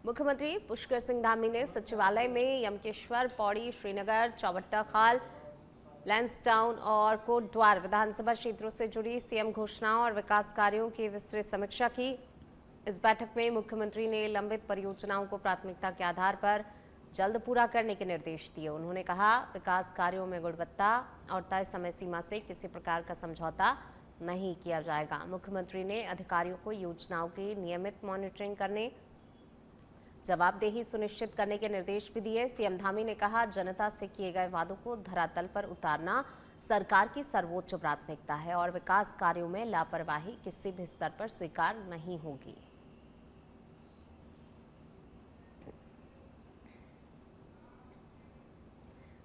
मुख्यमंत्री पुष्कर सिंह धामी ने सचिवालय में यमकेश्वर, पौड़ी, श्रीनगर, चौबट्टा खाल, लैंसडाउन और कोटद्वार विधानसभा क्षेत्रों से जुड़ी सीएम घोषणाओं और विकास कार्यों की विस्तृत समीक्षा की। इस बैठक में मुख्यमंत्री ने लंबित परियोजनाओं को प्राथमिकता के आधार पर जल्द पूरा करने के निर्देश दिए। उन्होंने कहा, विकास कार्यों में गुणवत्ता और तय समय सीमा से किसी प्रकार का समझौता नहीं किया जाएगा। मुख्यमंत्री ने अधिकारियों को योजनाओं की नियमित मॉनिटरिंग करने, जवाबदेही सुनिश्चित करने के निर्देश भी दिए। सीएम धामी ने कहा, जनता से किए गए वादों को धरातल पर उतारना सरकार की सर्वोच्च प्राथमिकता है और विकास कार्यों में लापरवाही किसी भी स्तर पर स्वीकार नहीं होगी।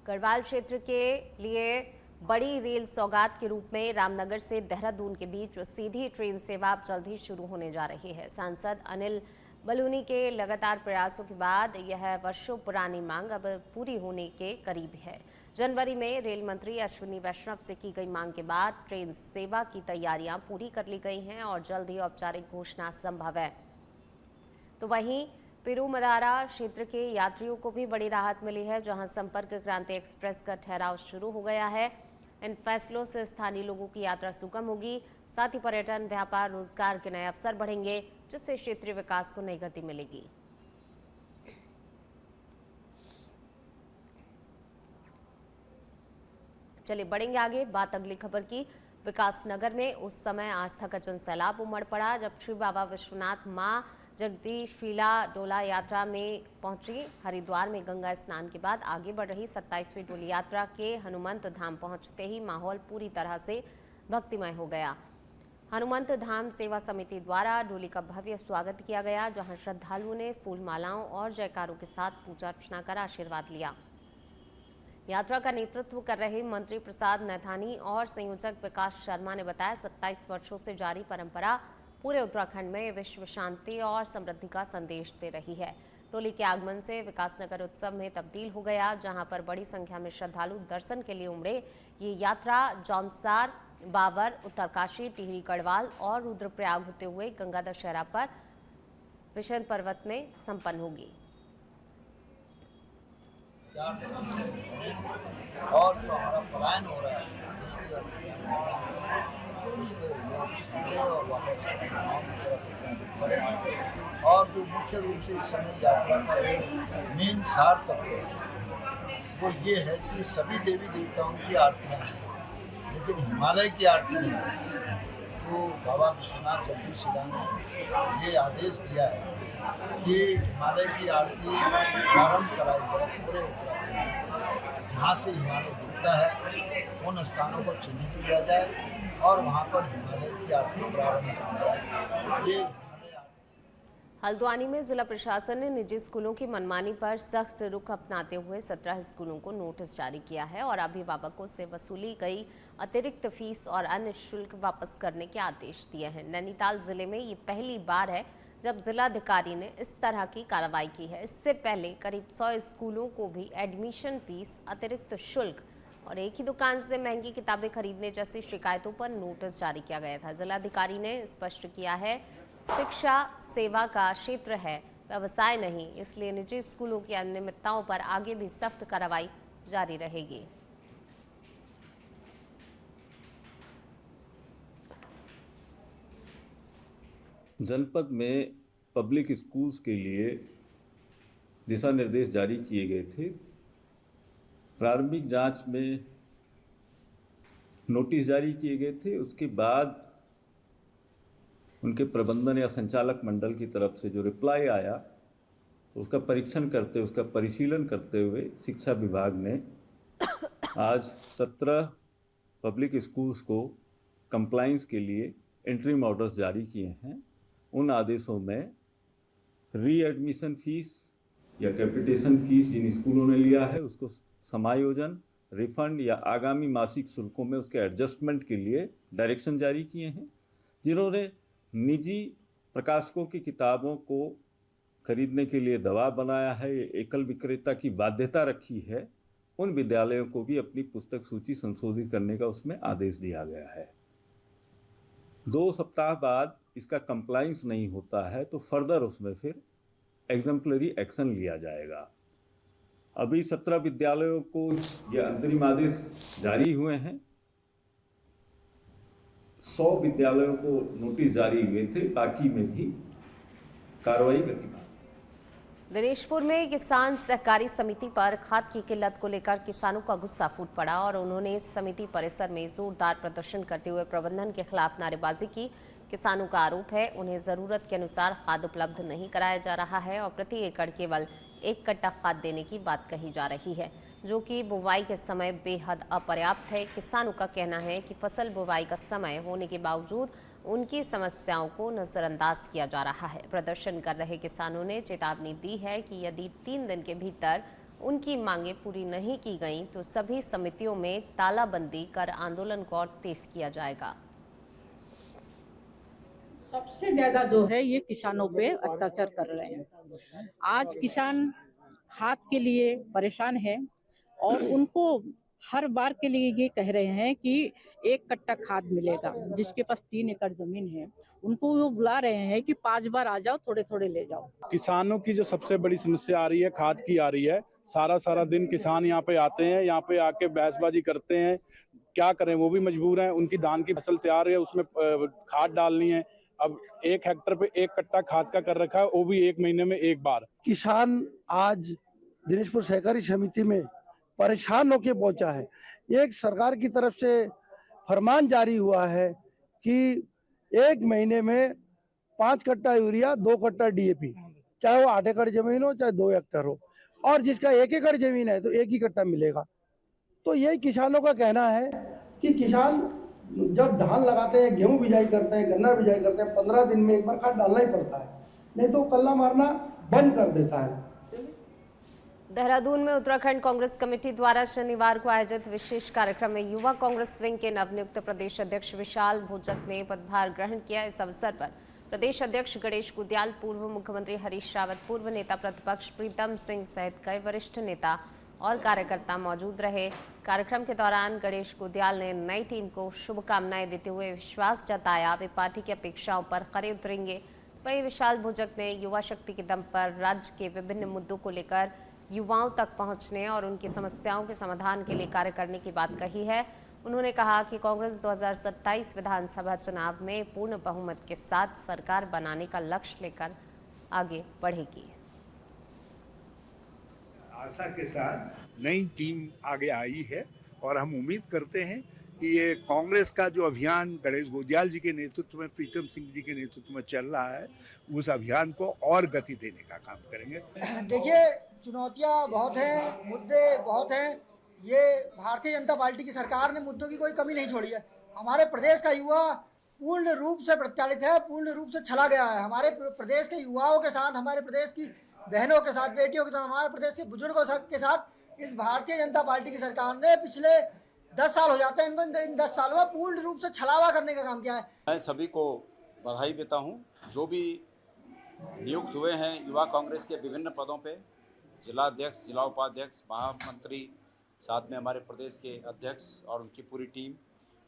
गढ़वाल क्षेत्र के लिए बड़ी रेल सौगात के रूप में रामनगर से देहरादून के बीच सीधी ट्रेन सेवा अब जल्द ही शुरू होने जा रही है। सांसद अनिल बलूनी के लगातार प्रयासों के बाद यह वर्षों पुरानी मांग अब पूरी होने के करीब है। जनवरी में रेल मंत्री अश्विनी वैष्णव से की गई मांग के बाद ट्रेन सेवा की तैयारियां पूरी कर ली गई हैं और जल्द ही औपचारिक घोषणा संभव है। तो वहीं पिरूमदारा क्षेत्र के यात्रियों को भी बड़ी राहत मिली है, जहां संपर्क क्रांति एक्सप्रेस का ठहराव शुरू हो गया है। इन फैसलों से स्थानीय लोगों की यात्रा सुगम होगी, साथ ही पर्यटन, व्यापार, रोजगार के नए अवसर बढ़ेंगे, जिससे क्षेत्रीय विकास को नई गति मिलेगी। चलिए बढ़ेंगे आगे, बात अगली खबर की। विकास नगर में उस समय आस्था का जन सैलाब उमड़ पड़ा जब श्री बाबा विश्वनाथ मां जगदीशीला डोला यात्रा में पहुंची। हरिद्वार में गंगा स्नान के बाद आगे बढ़ रही 27वीं डोली यात्रा के हनुमंत धाम पहुंचते ही माहौल पूरी तरह से भक्तिमय हो गया। हनुमंत धाम सेवा समिति द्वारा डोली का भव्य स्वागत किया गया, जहां श्रद्धालुओं ने फूल मालाओं और जयकारों के साथ पूजा अर्चना कर आशीर्वाद लिया। यात्रा का नेतृत्व कर रहे मंत्री प्रसाद नैथानी और संयोजक विकास शर्मा ने बताया, 27 वर्षों से जारी परंपरा पूरे उत्तराखंड में विश्व शांति और समृद्धि का संदेश दे रही है। टोली के आगमन से विकासनगर उत्सव में तब्दील हो गया, जहां पर बड़ी संख्या में श्रद्धालु दर्शन के लिए उमड़े। ये यात्रा जौनसार, बाबर, उत्तरकाशी, टिहरी गढ़वाल और रुद्रप्रयाग होते हुए गंगा दशहरा पर विशन पर्वत में संपन्न होगी। और जो हमारा पलायन हो रहा है उसको और वापस और जो मुख्य रूप से इस समय यात्रा का मेन सार तत्व है वो ये है कि सभी देवी देवताओं की आरतियाँ हैं, लेकिन हिमालय की आरती नहीं है। तो बाबा विश्वनाथ जगदीशीला ने ये आदेश दिया है कि हिमालय की आरती प्रारंभ कराई जाए पूरे उत्तराखंड। जहाँ से हिमालय दिखता है उन स्थानों को चिन्हित किया जाए और वहाँ पर हिमालय की आरती प्रारंभ की जाए। ये हल्द्वानी में जिला प्रशासन ने निजी स्कूलों की मनमानी पर सख्त रुख अपनाते हुए 17 स्कूलों को नोटिस जारी किया है और अभिभावकों से वसूली गई अतिरिक्त फीस और अन्य शुल्क वापस करने के आदेश दिए हैं। नैनीताल जिले में ये पहली बार है जब जिलाधिकारी ने इस तरह की कार्रवाई की है। इससे पहले करीब 100 स्कूलों को भी एडमिशन फीस, अतिरिक्त शुल्क और एक ही दुकान से महंगी किताबें खरीदने जैसी शिकायतों पर नोटिस जारी किया गया था। जिलाधिकारी ने स्पष्ट किया है, शिक्षा सेवा का क्षेत्र है, व्यवसाय नहीं, इसलिए निजी स्कूलों की अनियमितताओं पर आगे भी सख्त कार्रवाई जारी रहेगी। जनपद में पब्लिक स्कूल्स के लिए दिशा निर्देश जारी किए गए थे। प्रारंभिक जांच में नोटिस जारी किए गए थे, उसके बाद उनके प्रबंधन या संचालक मंडल की तरफ से जो रिप्लाई आया उसका परीक्षण करते, उसका परिशीलन करते हुए शिक्षा विभाग ने आज 17 पब्लिक स्कूल्स को कंप्लाइंस के लिए इंटरिम ऑर्डर्स जारी किए हैं। उन आदेशों में रीएडमिशन फीस या कैपिटेशन फीस जिन स्कूलों ने लिया है उसको समायोजन, रिफंड या आगामी मासिक शुल्कों में उसके एडजस्टमेंट के लिए डायरेक्शन जारी किए हैं। जिन्होंने निजी प्रकाशकों की किताबों को खरीदने के लिए दबाव बनाया है, एकल विक्रेता की बाध्यता रखी है, उन विद्यालयों को भी अपनी पुस्तक सूची संशोधित करने का उसमें आदेश दिया गया है। 2 सप्ताह बाद इसका कंप्लाइंस नहीं होता है तो फर्दर उसमें फिर एग्जम्पलरी एक्शन लिया जाएगा। अभी 17 विद्यालयों को यह अंतरिम आदेश जारी हुए हैं। 100 विद्यालयों को नोटिस जारी हुए थे, बाकी में भी कार्रवाई गतिमान। दिनेशपुर में किसान सहकारी समिति पर खाद की किल्लत को लेकर किसानों का गुस्सा फूट पड़ा और उन्होंने समिति परिसर में जोरदार प्रदर्शन करते हुए प्रबंधन के खिलाफ नारेबाजी की। किसानों का आरोप है उन्हें जरूरत के अनुसार खाद उपलब्ध नहीं कराया जा रहा है और प्रति एकड़ केवल 1 कट्टा खाद देने की बात कही जा रही है, जो कि बुवाई के समय बेहद अपर्याप्त है। किसानों का कहना है कि फसल बुवाई का समय होने के बावजूद उनकी समस्याओं को नजरअंदाज किया जा रहा है। प्रदर्शन कर रहे किसानों ने चेतावनी दी है कि यदि 3 दिन के भीतर उनकी मांगें पूरी नहीं की गईं तो सभी समितियों में तालाबंदी कर आंदोलन को और तेज किया जाएगा। सबसे ज्यादा जो है ये किसानों पे अत्याचार कर रहे हैं। आज किसान खाद के लिए परेशान है और उनको हर बार के लिए ये कह रहे हैं कि 1 कट्टा खाद मिलेगा। जिसके पास 3 एकड़ जमीन है उनको वो बुला रहे हैं कि 5 बार आ जाओ, थोड़े थोड़े ले जाओ। किसानों की जो सबसे बड़ी समस्या आ रही है खाद की आ रही है। सारा दिन किसान यहाँ पे आते हैं, यहाँ पे आके बहसबाजी करते हैं। क्या करें, वो भी मजबूर हैं। उनकी धान की फसल तैयार है, उसमें खाद डालनी है। अब 1 हेक्टर पे 1 कट्टा खाद का कर रखा है, वो भी 1 महीने में 1 बार। किसान आज दिनेशपुर सहकारी समिति में परेशान होकर पहुंचा है। एक सरकार की तरफ से फरमान जारी हुआ है कि 1 महीने में 5 कट्टा यूरिया, 2 कट्टा डीएपी, चाहे वो 8 एकड़ जमीन हो चाहे 2 हेक्टर हो, और जिसका 1 एकड़ जमीन है तो 1 ही कट्टा मिलेगा। तो यही किसानों का कहना है कि किसान जब धान लगाते हैं, गेहूं बिजाई करते हैं, गन्ना बिजाई करते हैं, 15 दिन में 1 बार खाद डालना ही पड़ता है, नहीं तो कल्ला मारना बंद कर देता है। देहरादून में उत्तराखंड कांग्रेस कमेटी द्वारा शनिवार को आयोजित विशेष कार्यक्रम में युवा कांग्रेस विंग के नवनियुक्त प्रदेश अध्यक्ष विशाल भोजक ने पदभार ग्रहण किया। इस अवसर पर प्रदेश अध्यक्ष गणेश गुदियाल, पूर्व मुख्यमंत्री हरीश रावत, पूर्व नेता प्रतिपक्ष प्रीतम सिंह सहित कई वरिष्ठ नेता और कार्यकर्ता मौजूद रहे। कार्यक्रम के दौरान गणेश गुदियाल ने नई टीम को शुभकामनाएं देते हुए विश्वास जताया वे पार्टी की अपेक्षाओं पर खरे उतरेंगे। वहीं विशाल भोजक ने युवा शक्ति के दम पर राज्य के विभिन्न मुद्दों को लेकर युवाओं तक पहुंचने और उनकी समस्याओं के समाधान के लिए कार्य करने की बात कही है। उन्होंने कहा कि कांग्रेस 2027 विधानसभा चुनाव में पूर्ण बहुमत के साथ सरकार बनाने का लक्ष्य लेकर आगे बढ़ेगी। आशा के साथ नई टीम आगे आई है और हम उम्मीद करते हैं कि ये कांग्रेस का जो अभियान गणेश गुदियाल जी के नेतृत्व में, प्रीतम सिंह जी के नेतृत्व में चल रहा है, उस अभियान को और गति देने का काम करेंगे। देखिए, चुनौतियां बहुत हैं, मुद्दे बहुत हैं। ये भारतीय जनता पार्टी की सरकार ने मुद्दों की कोई कमी नहीं छोड़ी है। हमारे प्रदेश का युवा पूर्ण रूप से प्रताड़ित है, पूर्ण रूप से छला गया है। हमारे प्रदेश के युवाओं के साथ, हमारे प्रदेश की बहनों के साथ, बेटियों के साथ, हमारे प्रदेश के बुजुर्गों के साथ इस भारतीय जनता पार्टी की सरकार ने पिछले 10 साल हो जाते हैं इनको, इन 10 सालों में पूर्ण रूप से छलावा करने का काम किया है। मैं सभी को बधाई देता हूं जो भी नियुक्त हुए हैं युवा कांग्रेस के विभिन्न पदों पे, जिला अध्यक्ष, जिला उपाध्यक्ष, महामंत्री, साथ में हमारे प्रदेश के अध्यक्ष और उनकी पूरी टीम।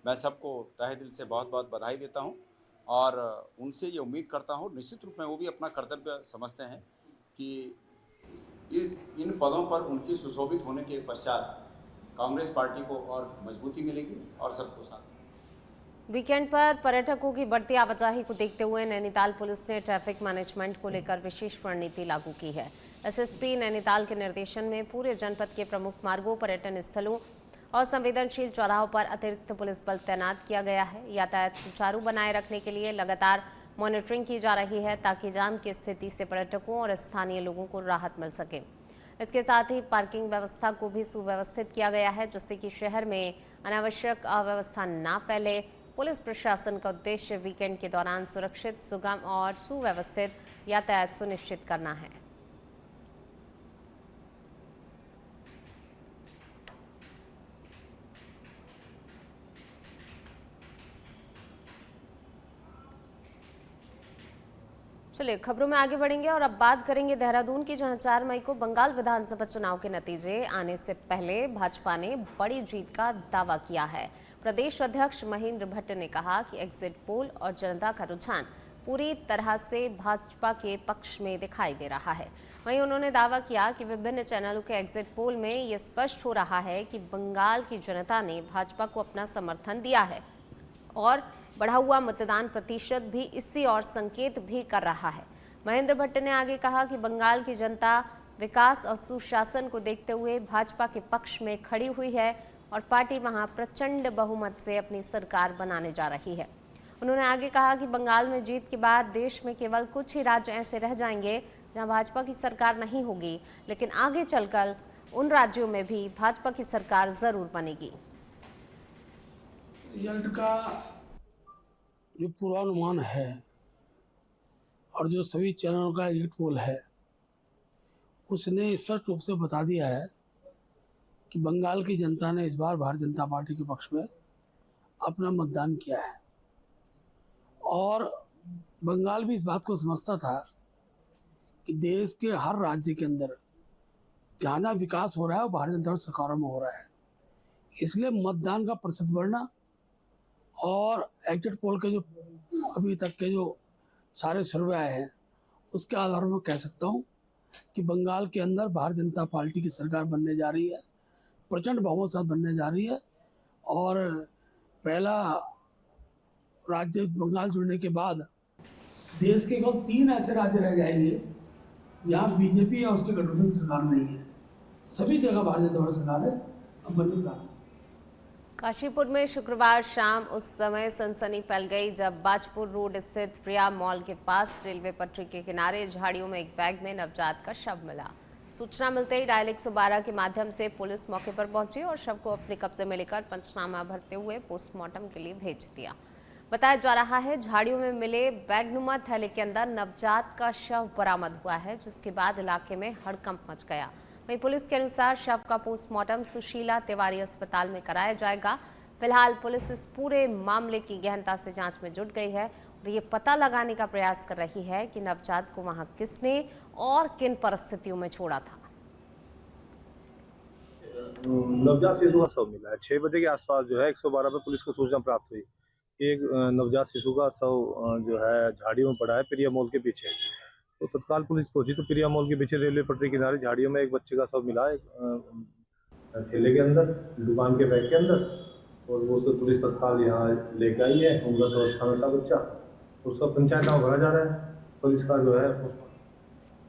मैं सबको तहे दिल से बहुत बहुत बधाई देता हूं और उनसे ये उम्मीद करता हूं, निश्चित रूप में वो भी अपना कर्तव्य समझते हैं कि इन पदों पर उनकी सुशोभित होने के पश्चात कांग्रेस पार्टी को और मजबूती मिलेगी और सबको साथ। वीकेंड पर पर्यटकों की बढ़ती आवाजाही को देखते हुए नैनीताल पुलिस ने ट्रैफिक मैनेजमेंट को लेकर विशेष रणनीति लागू की है। एसएसपी नैनीताल के निर्देशन में पूरे जनपद के प्रमुख मार्गों, पर्यटन स्थलों और संवेदनशील चौराहों पर अतिरिक्त पुलिस बल तैनात किया गया है। यातायात सुचारू बनाए रखने के लिए लगातार मॉनिटरिंग की जा रही है ताकि जाम की स्थिति से पर्यटकों और स्थानीय लोगों को राहत मिल सके। इसके साथ ही पार्किंग व्यवस्था को भी सुव्यवस्थित किया गया है जिससे कि शहर में अनावश्यक अव्यवस्था ना फैले। पुलिस प्रशासन का उद्देश्य वीकेंड के दौरान सुरक्षित, सुगम और सुव्यवस्थित यातायात सुनिश्चित करना है। चलिए खबरों में आगे बढ़ेंगे और अब बात करेंगे देहरादून की, जहां 4 मई को बंगाल विधानसभा चुनाव के नतीजे आने से पहले भाजपा ने बड़ी जीत का दावा किया है। प्रदेश अध्यक्ष महेंद्र भट्ट ने कहा कि एग्जिट पोल और जनता का रुझान पूरी तरह से भाजपा के पक्ष में दिखाई दे रहा है। वहीं उन्होंने दावा किया कि विभिन्न चैनलों के एग्जिट पोल में ये स्पष्ट हो रहा है कि बंगाल की जनता ने भाजपा को अपना समर्थन दिया है और बढ़ा हुआ मतदान प्रतिशत भी इसी और संकेत भी कर रहा है। महेंद्र भट्ट ने आगे कहा कि बंगाल की जनता विकास और सुशासन को देखते हुए भाजपा के पक्ष में खड़ी हुई है और पार्टी वहां प्रचंड बहुमत से अपनी सरकार बनाने जा रही है। उन्होंने आगे कहा कि बंगाल में जीत के बाद देश में केवल कुछ ही राज्य ऐसे रह जाएंगे जहां भाजपा की सरकार नहीं होगी, लेकिन आगे चलकर उन राज्यों में भी भाजपा की सरकार जरूर बनेगी। रिजल्ट का जो पूर्वानुमान है और जो सभी चैनलों का एग्जिट पोल है, उसने स्पष्ट रूप से बता दिया है कि बंगाल की जनता ने इस बार भारतीय जनता पार्टी के पक्ष में अपना मतदान किया है और बंगाल भी इस बात को समझता था कि देश के हर राज्य के अंदर जहाँ जहाँ विकास हो रहा है वो भारतीय जनता पार्टी सरकारों में हो रहा है। इसलिए मतदान का प्रतिशत बढ़ना और एग्जिट पोल के जो अभी तक के जो सारे सर्वे आए हैं उसके आधार पर मैं कह सकता हूँ कि बंगाल के अंदर भारतीय जनता पार्टी की सरकार बनने जा रही है, प्रचंड बहुमत के साथ बनने जा रही है और पहला राज्य बंगाल जुड़ने के बाद देश के केवल 3 ऐसे राज्य रह जाएंगे जहाँ बीजेपी या उसके गठबंधन की सरकार नहीं है। सभी जगह भारतीय जनता पार्टी सरकार है। अब बनने प्रारंभ। काशीपुर में शुक्रवार शाम उस समय सनसनी फैल गई जब बाजपुर रोड स्थित प्रिया मॉल के पास रेलवे पटरी के किनारे झाड़ियों में एक बैग में नवजात का शव मिला। सूचना मिलते ही डायल 112 के माध्यम से पुलिस मौके पर पहुंची और शव को अपने कब्जे में लेकर पंचनामा भरते हुए पोस्टमार्टम के लिए भेज दिया। बताया जा रहा है झाड़ियों में मिले बैगनुमा थैले के अंदर नवजात का शव बरामद हुआ है, जिसके बाद इलाके में हड़कंप मच गया। वहीं पुलिस के अनुसार शव का पोस्टमार्टम सुशीला तिवारी अस्पताल में कराया जाएगा। फिलहाल पुलिस इस पूरे मामले की गहनता से जांच में जुट गई है और ये पता लगाने का प्रयास कर रही है कि नवजात को वहां किसने और किन परिस्थितियों में छोड़ा था। नवजात शिशु का शव मिला है 6 बजे के आसपास जो है 112 पे पुलिस को सूचना प्राप्त हुई। एक नवजात शिशु का शव जो है झाड़ियों में पड़ा है प्रिया मॉल के पीछे। तो तत्काल पुलिस पहुंची तो प्रिया मॉल के पीछे रेलवे पटरी किनारे झाड़ियों में एक बच्चे का शव मिला है ठेले के अंदर, दुकान के बैग के अंदर, और वो सब पुलिस तत्काल यहाँ लेके आई है। उम्रत अवस्था में था बच्चा, उसका पंचायत भरा जा रहा है। पुलिस का जो है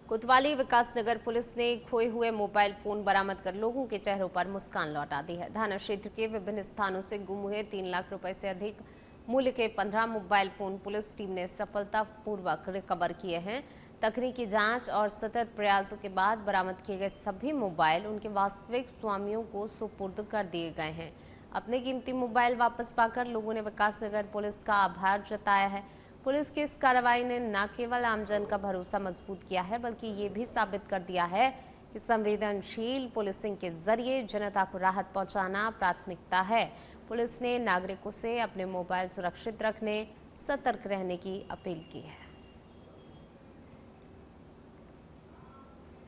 कोतवाली विकासनगर पुलिस ने खोए हुए मोबाइल फोन बरामद कर लोगों के चेहरों पर मुस्कान लौटा दी है। थाना क्षेत्र के विभिन्न स्थानों से गुम हुए 3 लाख रुपए से अधिक मूल्य के 15 मोबाइल फोन पुलिस टीम ने सफलतापूर्वक रिकवर किए हैं। तकनीकी जांच और सतत प्रयासों के बाद बरामद किए गए सभी मोबाइल उनके वास्तविक स्वामियों को सुपुर्द कर दिए गए हैं। अपने कीमती मोबाइल वापस पाकर लोगों ने विकासनगर पुलिस का आभार जताया है। पुलिस की इस कार्रवाई ने न केवल आमजन का भरोसा मजबूत किया है, बल्कि ये भी साबित कर दिया है कि संवेदनशील पुलिसिंग के जरिए जनता को राहत पहुंचाना प्राथमिकता है। पुलिस ने नागरिकों से अपने मोबाइल सुरक्षित रखने, सतर्क रहने की अपील की है।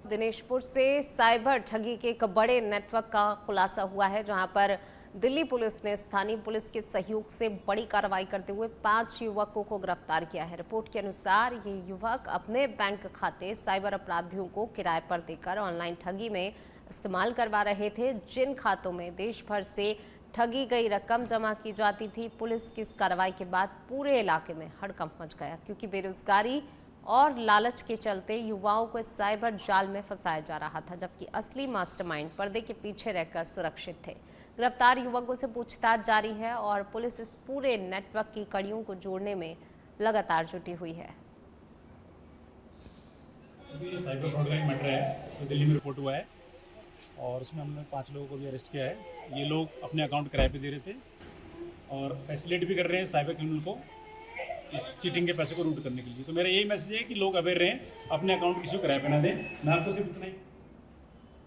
दिनेशपुर से साइबर ठगी के एक बड़े नेटवर्क का खुलासा हुआ है, जहां पर दिल्ली पुलिस ने स्थानीय पुलिस के सहयोग से बड़ी कार्रवाई करते हुए 5 युवकों को गिरफ्तार किया है। रिपोर्ट के अनुसार ये युवक अपने बैंक खाते साइबर अपराधियों को किराए पर देकर ऑनलाइन ठगी में इस्तेमाल करवा रहे थे, जिन खातों में देश भर से ठगी गई रकम जमा की जाती थी। पुलिस की इस कार्रवाई के बाद पूरे इलाके में हड़कंप मच गया, क्योंकि बेरोजगारी और लालच के चलते युवाओं को इस साइबर जाल में फंसाया जा रहा था, जबकि असली मास्टरमाइंड पर्दे के पीछे रहकर सुरक्षित थे। गिरफ्तार युवकों से पूछताछ जारी है और पुलिस इस पूरे नेटवर्क की कड़ियों को जोड़ने में लगातार जुटी हुई है। अभी साइबर फ्रॉड का एक मैटर है जो दिल्ली में रिपोर्ट हुआ है और उसमें हमने 5 लोगों को भी अरेस्ट किया है। ये लोग अपने अकाउंट किराए पे दे रहे थे और फैसिलिटी भी कर रहे हैं साइबर क्रिमिनल को इस चीटिंग के पैसे को रूट करने के लिए। तो मेरा यही मैसेज है कि लोग अवेयर रहें, अपने अकाउंट किसी को किराए पे ना दें। मैं आपको सिर्फ इतना ही।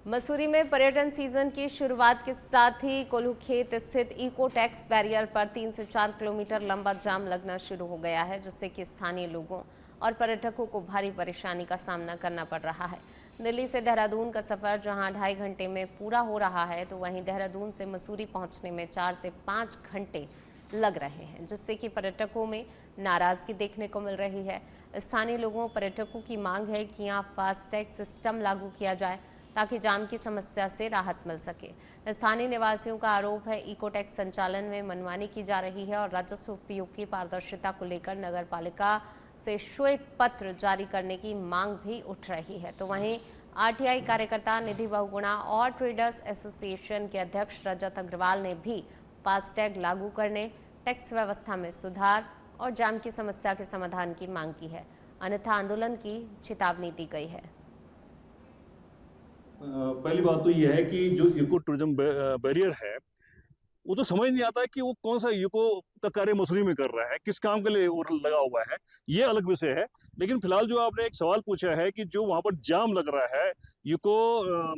मसूरी में पर्यटन सीजन की शुरुआत के साथ ही कोल्हूखेत स्थित इको टैक्स बैरियर पर 3 से 4 किलोमीटर लंबा जाम लगना शुरू हो गया है, जिससे कि स्थानीय लोगों और पर्यटकों को भारी परेशानी का सामना करना पड़ रहा है। दिल्ली से देहरादून का सफ़र जहां 2.5 घंटे में पूरा हो रहा है, तो वहीं देहरादून से मसूरी पहुंचने में 4 से 5 घंटे लग रहे हैं, जिससे कि पर्यटकों में नाराजगी देखने को मिल रही है। स्थानीय लोगों पर्यटकों की मांग है कि यहाँ फास्टैग सिस्टम लागू किया जाए ताकि जाम की समस्या से राहत मिल सके। स्थानीय निवासियों का आरोप है इको टैक्स संचालन में मनमानी की जा रही है और राजस्व उपयोग की पारदर्शिता को लेकर नगर पालिका से श्वेत पत्र जारी करने की मांग भी उठ रही है। तो वहीं आरटीआई कार्यकर्ता निधि बहुगुणा और ट्रेडर्स एसोसिएशन के अध्यक्ष रजत अग्रवाल ने भी फास्टैग लागू करने, टैक्स व्यवस्था में सुधार और जाम की समस्या के समाधान की मांग की है, अन्यथा आंदोलन की चेतावनी दी गई है। पहली बात तो यह है कि जो इको टूरिज्म बैरियर है वो तो समझ नहीं आता है कि वो कौन सा इको का कार्य मसूरी में कर रहा है, किस काम के लिए वो लगा हुआ है, ये अलग विषय है। लेकिन फिलहाल जो आपने एक सवाल पूछा है कि जो वहां पर जाम लग रहा है, इको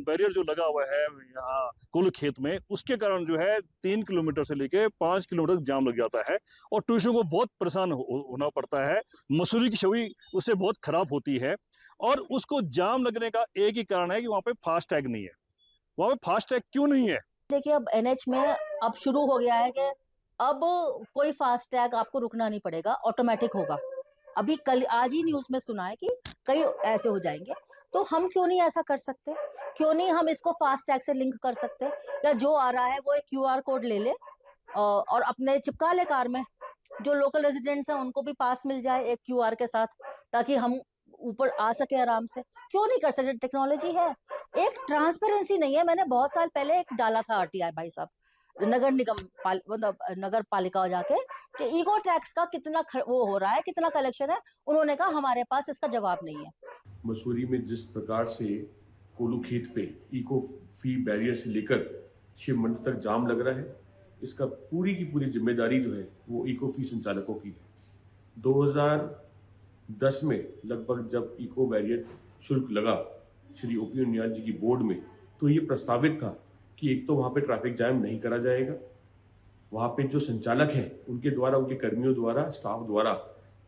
बैरियर जो लगा हुआ है यहाँ कुल खेत में, उसके कारण जो है 3 किलोमीटर से लेके 5 किलोमीटर तक जाम लग जाता है और टूरिस्टों को बहुत परेशान होना पड़ता है। मसूरी की छवि उससे बहुत खराब होती है और उसको जाम लगने का एक ही कारण है कि वहाँ पे फास्टैग नहीं है। वहाँ पे फास्टैग क्यों नहीं है? देखिए, अब एनएच में अब शुरू हो गया है कि अब कोई फास्टैग आपको रुकना नहीं पड़ेगा, ऑटोमेटिक होगा। अभी कल आज ही न्यूज में सुना है कि कई ऐसे हो जाएंगे, तो हम क्यों नहीं ऐसा कर सकते? क्यों नहीं हम इसको फास्टैग से लिंक कर सकते? या जो आ रहा है वो एक क्यूआर कोड ले ले और अपने चिपका ले कार में। जो लोकल रेजिडेंट्स हैं उनको भी पास मिल जाए एक क्यूआर के साथ, ताकि हम ऊपर आ सके आराम से। क्यों नहीं कर सकते? टेक्नोलॉजी है। एक ट्रांसपेरेंसी नहीं है। मैंने बहुत साल पहले एक डाला था आरटीआई भाई साहब, नगर निगम मतलब नगर पालिका जाके कि इको टैक्स का कितना वो हो रहा है, कितना कलेक्शन है। उन्होंने कहा हमारे पास इसका जवाब नहीं है। मसूरी में जिस प्रकार से कोलू खेत पे इको फी बैरियर से लेकर शिव मंदिर तक जाम लग रहा है, इसका पूरी की पूरी जिम्मेदारी जो है वो इको फी संचालकों की है। 2010 में लगभग जब इको बैरियर शुल्क लगा श्री ओपी उनियाल जी की बोर्ड में, तो ये प्रस्तावित था कि एक तो वहाँ पे ट्रैफिक जाम नहीं करा जाएगा, वहाँ पे जो संचालक हैं उनके द्वारा, उनके कर्मियों द्वारा, स्टाफ द्वारा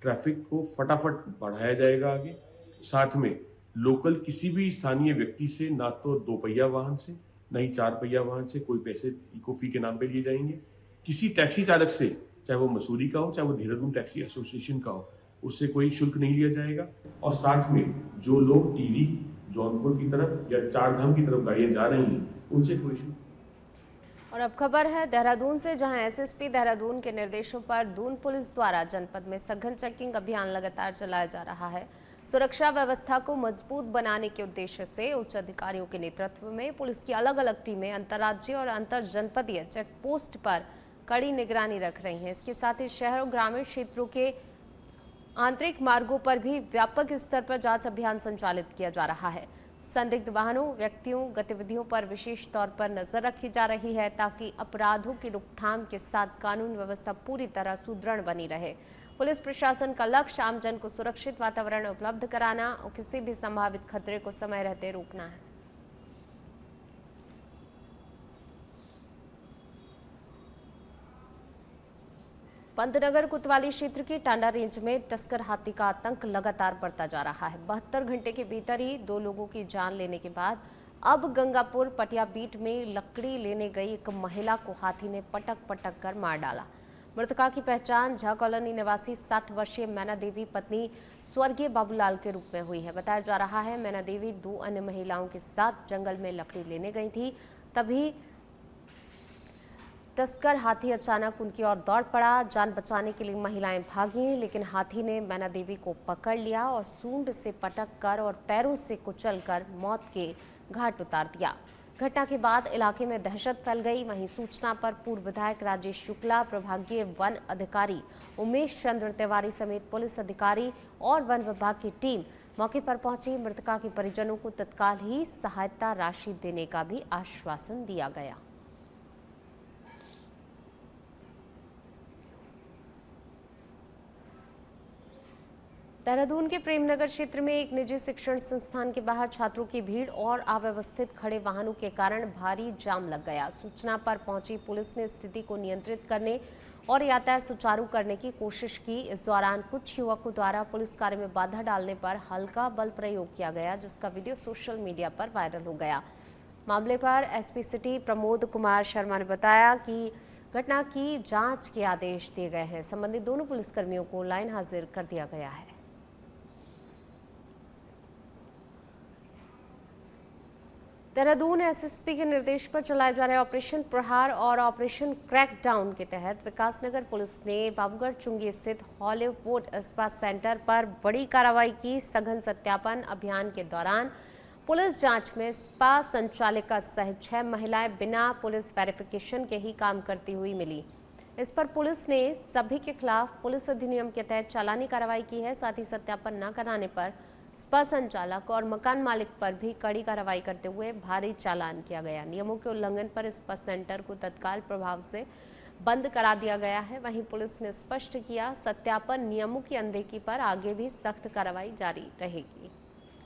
ट्रैफिक को फटाफट बढ़ाया जाएगा आगे। साथ में लोकल किसी भी स्थानीय व्यक्ति से ना तो 2 पहिया वाहन से ना ही 4 पहिया वाहन से कोई पैसे इको फी के नाम पे लिए जाएंगे। किसी टैक्सी चालक से, चाहे वो मसूरी का हो चाहे वो देहरादून टैक्सी एसोसिएशन का हो, उससे कोई शुल्क नहीं लिया जाएगा। और साथ में जो लोग टिहरी, जौनपुर की तरफ या चारधाम की तरफ गाड़ियां जा रही हैं, उनसे कोई शुल्क। और अब खबर है देहरादून से, जहां एसएसपी देहरादून के निर्देशों पर दून पुलिस द्वारा जनपद में सघन चेकिंग अभियान लगातार चलाया जा रहा है। सुरक्षा व्यवस्था को मजबूत बनाने के उद्देश्य से उच्च अधिकारियों के नेतृत्व में पुलिस की अलग अलग टीमें अंतर्राज्यीय और अंतर जनपदीय चेक पोस्ट पर कड़ी निगरानी रख रही हैं। इसके साथ ही शहर और ग्रामीण क्षेत्रों के आंतरिक मार्गों पर भी व्यापक स्तर पर जांच अभियान संचालित किया जा रहा है। संदिग्ध वाहनों, व्यक्तियों, गतिविधियों पर विशेष तौर पर नजर रखी जा रही है ताकि अपराधों की रोकथाम के साथ कानून व्यवस्था पूरी तरह सुदृढ़ बनी रहे। पुलिस प्रशासन का लक्ष्य आमजन को सुरक्षित वातावरण उपलब्ध कराना और किसी भी संभावित खतरे को समय रहते रोकना है। पंतनगर कोतवाली क्षेत्र की टांडा रेंज में टस्कर हाथी का आतंक लगातार बढ़ता जा रहा है। 72 घंटे के भीतर ही 2 लोगों की जान लेने के बाद अब गंगापुर पटिया बीट में लकड़ी लेने गई एक महिला को हाथी ने पटक कर मार डाला। मृतका की पहचान झा कॉलोनी निवासी 60 वर्षीय मैना देवी पत्नी स्वर्गीय बाबूलाल के रूप में हुई है। बताया जा रहा है मैना देवी 2 अन्य महिलाओं के साथ जंगल में लकड़ी लेने गई थी, तभी टस्कर हाथी अचानक उनकी ओर दौड़ पड़ा। जान बचाने के लिए महिलाएं भागी, लेकिन हाथी ने मैना देवी को पकड़ लिया और सूंड से पटक कर और पैरों से कुचलकर मौत के घाट उतार दिया। घटना के बाद इलाके में दहशत फैल गई। वहीं सूचना पर पूर्व विधायक राजेश शुक्ला, प्रभागीय वन अधिकारी उमेश चंद्र तिवारी समेत पुलिस अधिकारी और वन विभाग की टीम मौके पर पहुंची। मृतका के परिजनों को तत्काल ही सहायता राशि देने का भी आश्वासन दिया गया। देहरादून के प्रेमनगर क्षेत्र में एक निजी शिक्षण संस्थान के बाहर छात्रों की भीड़ और अव्यवस्थित खड़े वाहनों के कारण भारी जाम लग गया। सूचना पर पहुंची पुलिस ने स्थिति को नियंत्रित करने और यातायात सुचारू करने की कोशिश की। इस दौरान कुछ युवकों द्वारा पुलिस कार्य में बाधा डालने पर हल्का बल प्रयोग किया गया, जिसका वीडियो सोशल मीडिया पर वायरल हो गया। मामले पर एसपी सिटी प्रमोद कुमार शर्मा ने बताया कि घटना की जांच के आदेश दिए गए हैं। संबंधित दोनों पुलिसकर्मियों को लाइन हाजिर कर दिया गया है। देहरादून एसएसपी के निर्देश पर चलाए जा रहे ऑपरेशन प्रहार और ऑपरेशन क्रैकडाउन के तहत विकासनगर पुलिस ने बाबूगढ़ चुंगी स्थित हॉलीवुड स्पा सेंटर पर बड़ी कार्रवाई की। सघन सत्यापन अभियान के दौरान पुलिस जांच में स्पा संचालिका सहित 6 महिलाएं बिना पुलिस वेरिफिकेशन के ही काम करती हुई मिली। इस पर पुलिस ने सभी के खिलाफ पुलिस अधिनियम के तहत चालानी कार्रवाई की है। साथ ही सत्यापन न कराने पर स्पा संचालक और मकान मालिक पर भी कड़ी कार्रवाई करते हुए भारी चालान किया गया। नियमों के उल्लंघन पर स्पा सेंटर को तत्काल प्रभाव से बंद करा दिया गया है। वहीं पुलिस ने स्पष्ट किया, सत्यापन नियमों की अनदेखी पर आगे भी सख्त कार्रवाई जारी रहेगी।